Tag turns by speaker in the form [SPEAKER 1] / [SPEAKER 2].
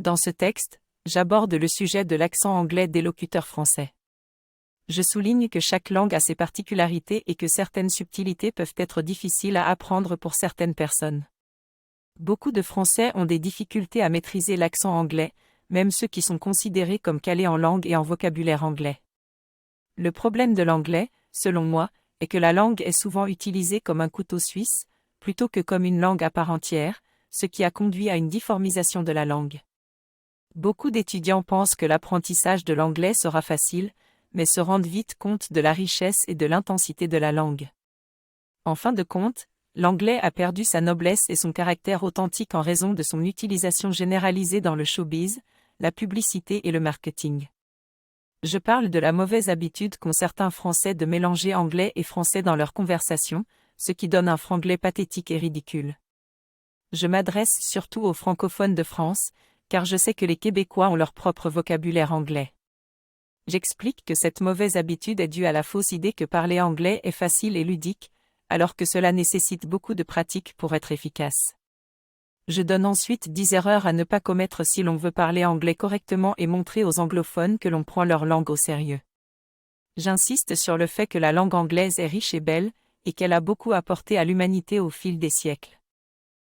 [SPEAKER 1] Dans ce texte, j'aborde le sujet de l'accent anglais des locuteurs français. Je souligne que chaque langue a ses particularités et que certaines subtilités peuvent être difficiles à apprendre pour certaines personnes. Beaucoup de Français ont des difficultés à maîtriser l'accent anglais, même ceux qui sont considérés comme calés en langue et en vocabulaire anglais. Le problème de l'anglais, selon moi, est que la langue est souvent utilisée comme un couteau suisse, plutôt que comme une langue à part entière, ce qui a conduit à une difformisation de la langue. Beaucoup d'étudiants pensent que l'apprentissage de l'anglais sera facile, mais se rendent vite compte de la richesse et de l'intensité de la langue. En fin de compte, l'anglais a perdu sa noblesse et son caractère authentique en raison de son utilisation généralisée dans le showbiz, la publicité et le marketing. Je parle de la mauvaise habitude qu'ont certains Français de mélanger anglais et français dans leur conversation, ce qui donne un franglais pathétique et ridicule. Je m'adresse surtout aux francophones de France, car je sais que les Québécois ont leur propre vocabulaire anglais. J'explique que cette mauvaise habitude est due à la fausse idée que parler anglais est facile et ludique, alors que cela nécessite beaucoup de pratique pour être efficace. Je donne ensuite 10 erreurs à ne pas commettre si l'on veut parler anglais correctement et montrer aux anglophones que l'on prend leur langue au sérieux. J'insiste sur le fait que la langue anglaise est riche et belle, et qu'elle a beaucoup apporté à l'humanité au fil des siècles.